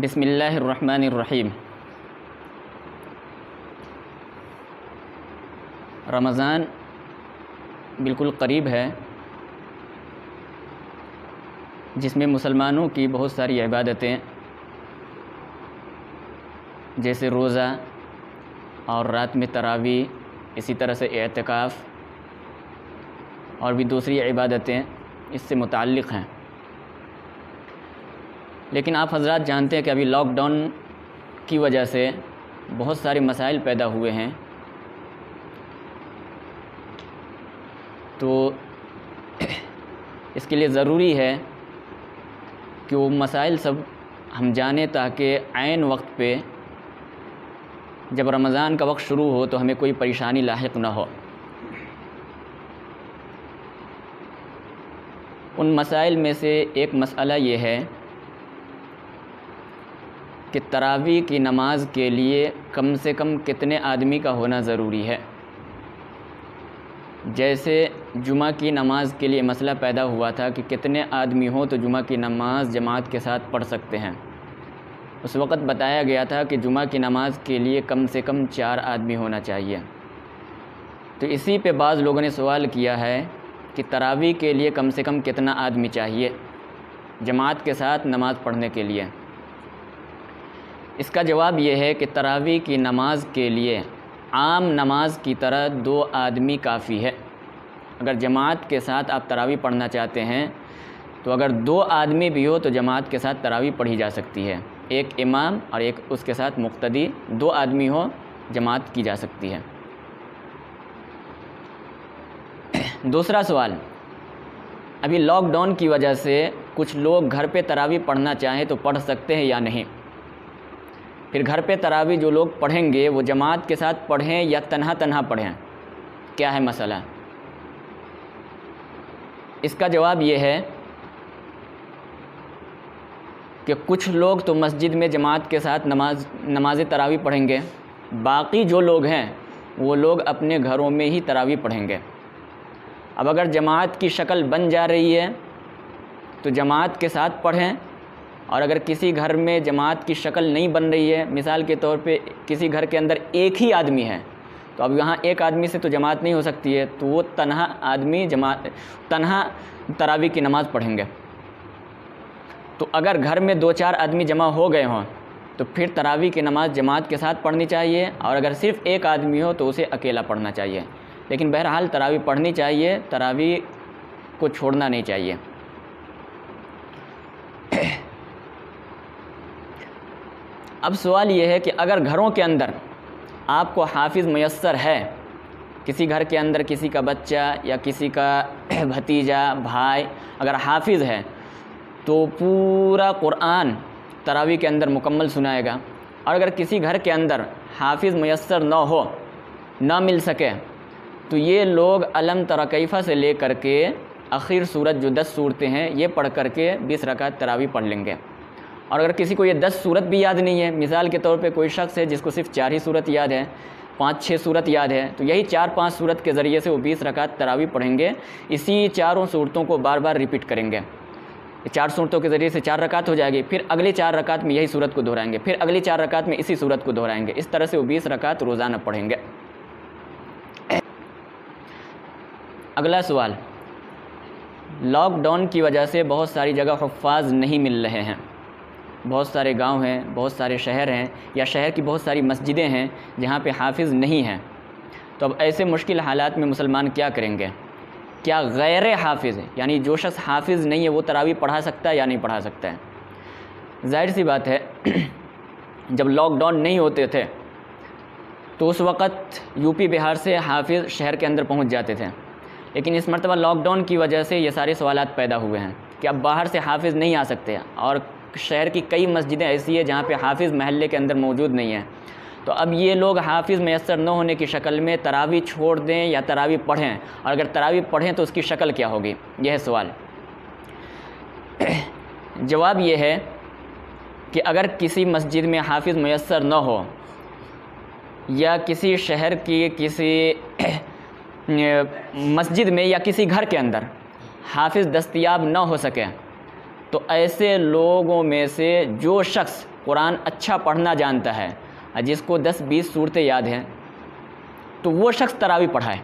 بسم اللہ الرحمن الرحیم۔ رمضان بالکل قریب ہے، جس میں مسلمانوں کی بہت ساری عبادتیں جیسے روزہ اور رات میں تراویح، اسی طرح سے اعتکاف اور بھی دوسری عبادتیں اس سے متعلق ہیں۔ لیکن آپ حضرات جانتے ہیں کہ ابھی لاک ڈاؤن کی وجہ سے بہت سارے مسائل پیدا ہوئے ہیں، تو اس کے لیے ضروری ہے کہ وہ مسائل سب ہم جانیں، تاکہ عین وقت پہ جب رمضان کا وقت شروع ہو تو ہمیں کوئی پریشانی لاحق نہ ہو۔ ان مسائل میں سے ایک مسئلہ یہ ہے کہ تراویح کی نماز کے لیے کم سے کم کتنے آدمی کا ہونا ضروری ہے۔ جیسے جمعہ کی نماز کے لیے مسئلہ پیدا ہوا تھا کہ کتنے آدمی ہوں تو جمعہ کی نماز جماعت کے ساتھ پڑھ سکتے ہیں۔ اس وقت بتایا گیا تھا کہ جمعہ کی نماز کے لیے کم سے کم 4 آدمی ہونا چاہیے۔ تو اسی پہ بعض لوگوں نے سوال کیا ہے کہ تراویح کے لیے کم سے کم کتنا آدمی چاہیے جماعت کے ساتھ نماز پڑھنے کے لیے۔ اس کا جواب یہ ہے کہ تراویح کی نماز کے لیے عام نماز کی طرح 2 آدمی کافی ہے۔ اگر جماعت کے ساتھ آپ تراویح پڑھنا چاہتے ہیں تو اگر 2 آدمی بھی ہو تو جماعت کے ساتھ تراویح پڑھی جا سکتی ہے، ایک امام اور ایک اس کے ساتھ مقتدی، 2 آدمی ہو جماعت کی جا سکتی ہے۔ دوسرا سوال، ابھی لاک ڈاؤن کی وجہ سے کچھ لوگ گھر پہ تراویح پڑھنا چاہیں تو پڑھ سکتے ہیں یا نہیں؟ پھر گھر پہ تراویح جو لوگ پڑھیں گے وہ جماعت کے ساتھ پڑھیں یا تنہا پڑھیں، کیا ہے مسئلہ؟ اس کا جواب یہ ہے کہ کچھ لوگ تو مسجد میں جماعت کے ساتھ نماز تراویح پڑھیں گے، باقی جو لوگ ہیں وہ لوگ اپنے گھروں میں ہی تراویح پڑھیں گے۔ اب اگر جماعت کی شکل بن جا رہی ہے تو جماعت کے ساتھ پڑھیں، اور اگر کسی گھر میں جماعت کی شکل نہیں بن رہی ہے، مثال کے طور پہ کسی گھر کے اندر ایک ہی آدمی ہے، تو اب یہاں ایک آدمی سے تو جماعت نہیں ہو سکتی ہے، تو وہ تنہا آدمی تنہا تراویح کی نماز پڑھیں گے۔ تو اگر گھر میں 2-4 آدمی جمع ہو گئے ہوں تو پھر تراویح کی نماز جماعت کے ساتھ پڑھنی چاہیے، اور اگر صرف ایک آدمی ہو تو اسے اکیلا پڑھنا چاہیے۔ لیکن بہرحال تراویح پڑھنی چاہیے، تراویح کو چھوڑنا نہیں چاہیے۔ اب سوال یہ ہے کہ اگر گھروں کے اندر آپ کو حافظ میسر ہے، کسی گھر کے اندر کسی کا بچہ یا کسی کا بھتیجا بھائی اگر حافظ ہے تو پورا قرآن تراویح کے اندر مکمل سنائے گا، اور اگر کسی گھر کے اندر حافظ میسر نہ مل سکے تو یہ لوگ الم تر کیف سے لے کر کے آخر سورت جو 10 صورتیں ہیں یہ پڑھ کر کے 20 رکعت تراویح پڑھ لیں گے۔ اور اگر کسی کو یہ 10 صورت بھی یاد نہیں ہے، مثال کے طور پہ کوئی شخص ہے جس کو صرف 4 ہی صورت یاد ہے، 5-6 صورت یاد ہے، تو یہی 4-5 صورت کے ذریعے سے وہ 20 رکعت تراویح پڑھیں گے۔ اسی 4 صورتوں کو بار بار ریپیٹ کریں گے، 4 صورتوں کے ذریعے سے 4 رکعت ہو جائے گی، پھر اگلی 4 رکعت میں یہی صورت کو دہرائیں گے، پھر اگلی 4 رکعت میں اسی صورت کو دہرائیں گے۔ اس طرح سے وہ 20 رکعت روزانہ پڑھیں گے۔ اگلا سوال، لاک ڈاؤن کی وجہ سے بہت ساری جگہ حفاظ نہیں مل رہے ہیں، بہت سارے گاؤں ہیں، بہت سارے شہر ہیں، یا شہر کی بہت ساری مسجدیں ہیں جہاں پہ حافظ نہیں ہیں، تو اب ایسے مشکل حالات میں مسلمان کیا کریں گے؟ کیا غیر حافظ ہے، یعنی جو شخص حافظ نہیں ہے وہ تراویح پڑھا سکتا ہے یا نہیں پڑھا سکتا ہے؟ ظاہر سی بات ہے جب لاک ڈاؤن نہیں ہوتے تھے تو اس وقت یو پی بہار سے حافظ شہر کے اندر پہنچ جاتے تھے، لیکن اس مرتبہ لاک ڈاؤن کی وجہ سے یہ سارے سوالات پیدا ہوئے ہیں کہ اب باہر سے حافظ نہیں آ سکتے، اور شہر کی کئی مسجدیں ایسی ہیں جہاں پہ حافظ محلے کے اندر موجود نہیں ہیں، تو اب یہ لوگ حافظ میسر نہ ہونے کی شکل میں تراویح چھوڑ دیں یا تراویح پڑھیں، اور اگر تراویح پڑھیں تو اس کی شکل کیا ہوگی؟ یہ ہے سوال۔ جواب یہ ہے کہ اگر کسی مسجد میں حافظ میسر نہ ہو، یا کسی شہر کی کسی مسجد میں یا کسی گھر کے اندر حافظ دستیاب نہ ہو سکے، تو ایسے لوگوں میں سے جو شخص قرآن اچھا پڑھنا جانتا ہے، جس کو 10-20 صورتیں یاد ہیں، تو وہ شخص تراویح پڑھائے،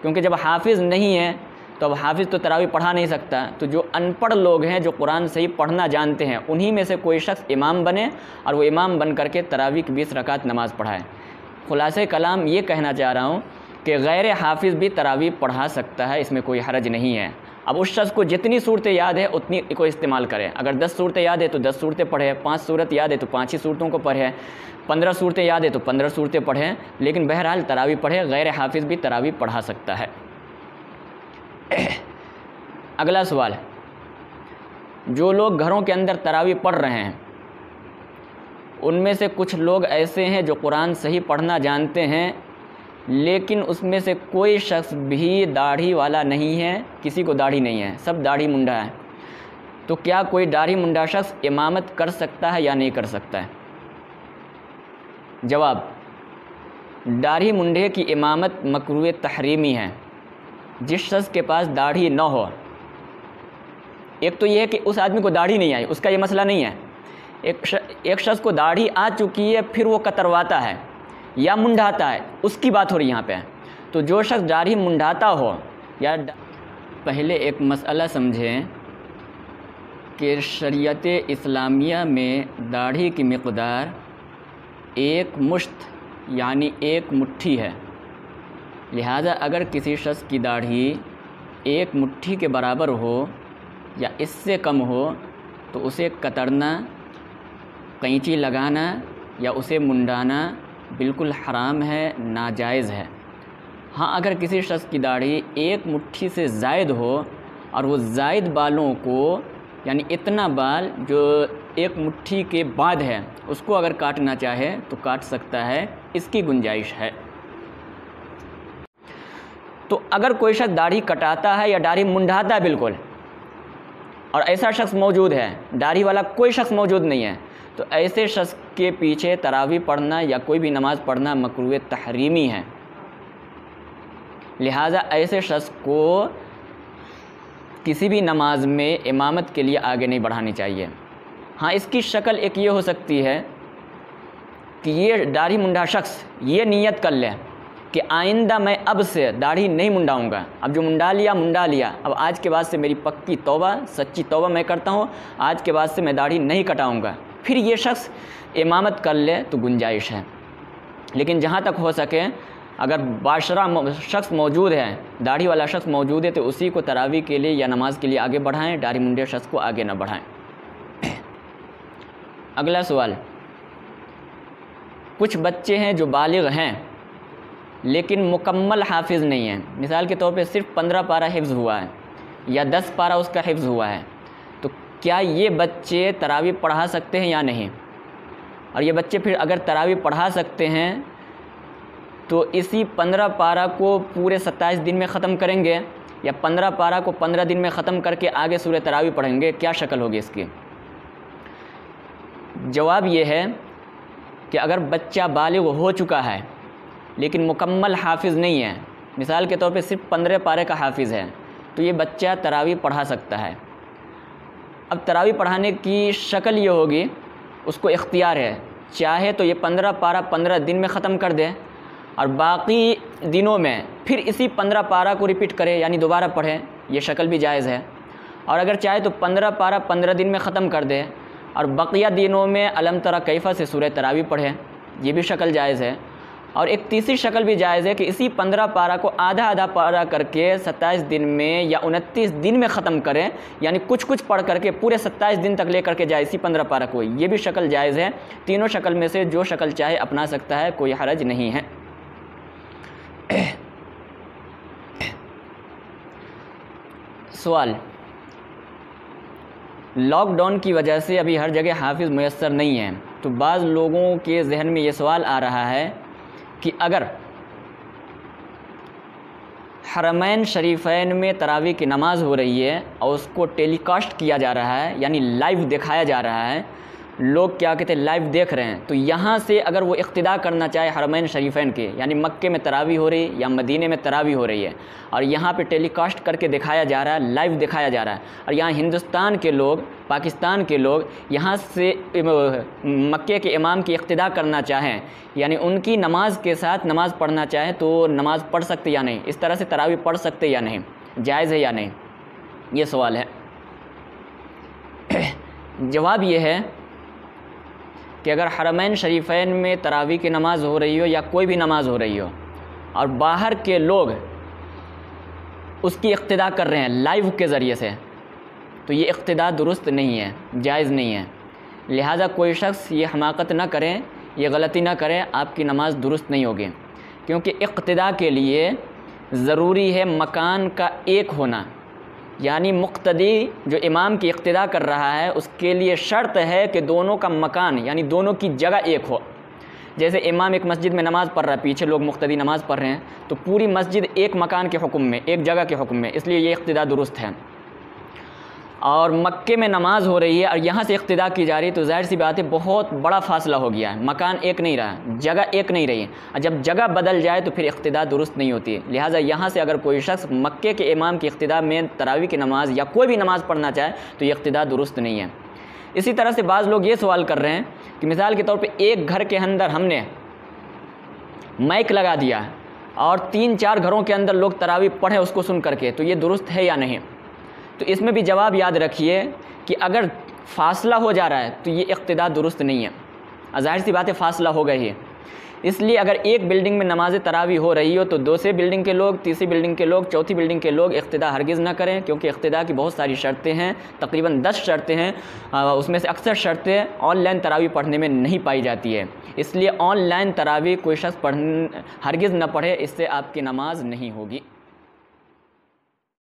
کیونکہ جب حافظ نہیں ہے تو اب حافظ تو تراویح پڑھا نہیں سکتا، تو جو ان پڑھ لوگ ہیں جو قرآن صحیح پڑھنا جانتے ہیں انہی میں سے کوئی شخص امام بنے اور وہ امام بن کر کے تراویح کی 20 رکعت نماز پڑھائے۔ خلاصہ کلام یہ کہنا چاہ رہا ہوں کہ غیر حافظ بھی تراویح پڑھا سکتا ہے، اس میں کوئی حرج نہیں ہے۔ اب اس شخص کو جتنی صورتیں یاد ہے اتنی کو استعمال کرے، اگر 10 صورتیں یاد ہے تو 10 صورتیں پڑھے، 5 صورت یاد ہے تو 5 ہی صورتوں کو پڑھے، 15 صورتیں یاد ہے تو 15 صورتیں پڑھیں، لیکن بہرحال تراویح پڑھے، غیر حافظ بھی تراویح پڑھا سکتا ہے۔ اگلا سوال، جو لوگ گھروں کے اندر تراویح پڑھ رہے ہیں ان میں سے کچھ لوگ ایسے ہیں جو قرآن صحیح پڑھنا جانتے ہیں لیکن اس میں سے کوئی شخص بھی داڑھی والا نہیں ہے، کسی کو داڑھی نہیں ہے، سب داڑھی منڈا ہے، تو کیا کوئی داڑھی منڈا شخص امامت کر سکتا ہے یا نہیں کر سکتا ہے؟ جواب، داڑھی منڈے کی امامت مکروہ تحریمی ہے۔ جس شخص کے پاس داڑھی نہ ہو، ایک تو یہ ہے کہ اس آدمی کو داڑھی نہیں آئی، اس کا یہ مسئلہ نہیں ہے، ایک شخص کو داڑھی آ چکی ہے پھر وہ کترواتا ہے یا منڈاتا ہے، اس کی بات ہو رہی یہاں پہ۔ تو جو شخص داڑھی منڈاتا ہو یا پہلے ایک مسئلہ سمجھیں کہ شریعت اسلامیہ میں داڑھی کی مقدار 1 مشت یعنی 1 مٹھی ہے، لہذا اگر کسی شخص کی داڑھی 1 مٹھی کے برابر ہو یا اس سے کم ہو تو اسے کترنا، قینچی لگانا یا اسے منڈانا بالکل حرام ہے، ناجائز ہے۔ ہاں اگر کسی شخص کی داڑھی 1 مٹھی سے زائد ہو اور وہ زائد بالوں کو یعنی اتنا بال جو 1 مٹھی کے بعد ہے اس کو اگر کاٹنا چاہے تو کاٹ سکتا ہے، اس کی گنجائش ہے۔ تو اگر کوئی شخص داڑھی کٹاتا ہے یا داڑھی منڈاتا ہے بالکل، اور ایسا شخص موجود ہے، داڑھی والا کوئی شخص موجود نہیں ہے، تو ایسے شخص کے پیچھے تراویح پڑھنا یا کوئی بھی نماز پڑھنا مکروہ تحریمی ہے، لہٰذا ایسے شخص کو کسی بھی نماز میں امامت کے لیے آگے نہیں بڑھانی چاہیے۔ ہاں اس کی شکل ایک یہ ہو سکتی ہے کہ یہ داڑھی منڈا شخص یہ نیت کر لے کہ آئندہ میں اب سے داڑھی نہیں منڈاؤں گا، اب جو منڈا لیا، اب آج کے بعد سے میری پکی توبہ، سچی توبہ میں کرتا ہوں، آج کے بعد سے میں داڑھی نہیں کٹاؤں گا، پھر یہ شخص امامت کر لے تو گنجائش ہے۔ لیکن جہاں تک ہو سکے اگر باشرہ شخص موجود ہے، داڑھی والا شخص موجود ہے، تو اسی کو تراویح کے لیے یا نماز کے لیے آگے بڑھائیں، داڑھی منڈے شخص کو آگے نہ بڑھائیں۔ اگلا سوال، کچھ بچے ہیں جو بالغ ہیں لیکن مکمل حافظ نہیں ہیں، مثال کے طور پہ صرف 15 پارہ حفظ ہوا ہے یا 10 پارہ اس کا حفظ ہوا ہے، تو کیا یہ بچے تراویح پڑھا سکتے ہیں یا نہیں؟ اور یہ بچے پھر اگر تراویح پڑھا سکتے ہیں تو اسی 15 پارہ کو پورے 27 دن میں ختم کریں گے یا 15 پارہ کو 15 دن میں ختم کر کے آگے سورہ تراویح پڑھیں گے؟ کیا شکل ہوگی اس کی؟ جواب یہ ہے کہ اگر بچہ بالغ ہو چکا ہے لیکن مکمل حافظ نہیں ہے، مثال کے طور پہ صرف 15 پارے کا حافظ ہے، تو یہ بچہ تراویح پڑھا سکتا ہے۔ اب تراویح پڑھانے کی شکل یہ ہوگی، اس کو اختیار ہے، چاہے تو یہ 15 پارہ 15 دن میں ختم کر دے اور باقی دنوں میں پھر اسی 15 پارہ کو ریپیٹ کرے یعنی دوبارہ پڑھے، یہ شکل بھی جائز ہے۔ اور اگر چاہے تو 15 پارہ 15 دن میں ختم کر دے اور بقیہ دنوں میں الم تری کیف سے سورہ تراویح پڑھے، یہ بھی شکل جائز ہے۔ اور ایک تیسری شکل بھی جائز ہے کہ اسی 15 پارہ کو آدھا آدھا پارہ کر کے 27 دن میں یا 29 دن میں ختم کریں، یعنی کچھ پڑھ کر کے پورے 27 دن تک لے کر کے جائے اسی 15 پارہ کو، یہ بھی شکل جائز ہے۔ تینوں شکل میں سے جو شکل چاہے اپنا سکتا ہے، کوئی حرج نہیں ہے۔ سوال، لاک ڈاؤن کی وجہ سے ابھی ہر جگہ حافظ میسر نہیں ہیں، تو بعض لوگوں کے ذہن میں یہ سوال آ رہا ہے کہ اگر حرمین شریفین میں تراویح کی نماز ہو رہی ہے اور اس کو ٹیلی کاسٹ کیا جا رہا ہے یعنی لائیو دکھایا جا رہا ہے، لوگ کیا کہتے ہیں لائیو دیکھ رہے ہیں، تو یہاں سے اگر وہ اقتداء کرنا چاہے حرمین شریفین کے، یعنی مکے میں تراویح ہو رہی ہے یا مدینے میں تراویح ہو رہی ہے اور یہاں پہ ٹیلی کاسٹ کر کے دکھایا جا رہا ہے، لائیو دکھایا جا رہا ہے، اور یہاں ہندوستان کے لوگ، پاکستان کے لوگ یہاں سے مکے کے امام کی اقتداء کرنا چاہیں، یعنی ان کی نماز کے ساتھ نماز پڑھنا چاہیں تو نماز پڑھ سکتے یا نہیں، اس طرح سے تراویح پڑھ سکتے یا نہیں، جائز ہے یا نہیں، یہ سوال ہے۔ جواب یہ ہے کہ اگر حرمین شریفین میں تراویح کی نماز ہو رہی ہو یا کوئی بھی نماز ہو رہی ہو اور باہر کے لوگ اس کی اقتداء کر رہے ہیں لائیو کے ذریعے سے، تو یہ اقتداء درست نہیں ہے، جائز نہیں ہے۔ لہٰذا کوئی شخص یہ حماقت نہ کریں، یہ غلطی نہ کریں، آپ کی نماز درست نہیں ہوگی، کیونکہ اقتداء کے لیے ضروری ہے مکان کا ایک ہونا، یعنی مقتدی جو امام کی اقتداء کر رہا ہے اس کے لیے شرط ہے کہ دونوں کا مکان یعنی دونوں کی جگہ ایک ہو۔ جیسے امام ایک مسجد میں نماز پڑھ رہا ہے، پیچھے لوگ مقتدی نماز پڑھ رہے ہیں، تو پوری مسجد ایک مکان کے حکم میں، ایک جگہ کے حکم میں، اس لیے یہ اقتداء درست ہے۔ اور مکے میں نماز ہو رہی ہے اور یہاں سے اقتداء کی جا رہی ہے تو ظاہر سی بات ہے بہت بڑا فاصلہ ہو گیا ہے، مکان ایک نہیں رہا، جگہ ایک نہیں رہی ہے، اور جب جگہ بدل جائے تو پھر اقتداء درست نہیں ہوتی ہے۔ لہٰذا یہاں سے اگر کوئی شخص مکے کے امام کی اقتداء میں تراویح کی نماز یا کوئی بھی نماز پڑھنا چاہے تو یہ اقتداء درست نہیں ہے۔ اسی طرح سے بعض لوگ یہ سوال کر رہے ہیں کہ مثال کے طور پہ ایک گھر کے اندر ہم نے مائک لگا دیا اور 3-4 گھروں کے اندر لوگ تراویح پڑھیں اس کو سن کر کے، تو یہ درست ہے یا نہیں؟ تو اس میں بھی جواب یاد رکھیے کہ اگر فاصلہ ہو جا رہا ہے تو یہ اقتداء درست نہیں ہے، ظاہر سی بات ہے فاصلہ ہو گئی ہے، اس لیے اگر ایک بلڈنگ میں نماز تراویح ہو رہی ہو تو دوسری بلڈنگ کے لوگ، تیسری بلڈنگ کے لوگ، چوتھی بلڈنگ کے لوگ اقتداء ہرگز نہ کریں، کیونکہ اقتداء کی بہت ساری شرطیں ہیں، تقریباً 10 شرطیں ہیں، اس میں سے اکثر شرطیں آن لائن تراویح پڑھنے میں نہیں پائی جاتی ہے، اس لیے آن لائن تراویح کوئی شخص ہرگز نہ پڑھے، اس سے آپ کی نماز نہیں ہوگی۔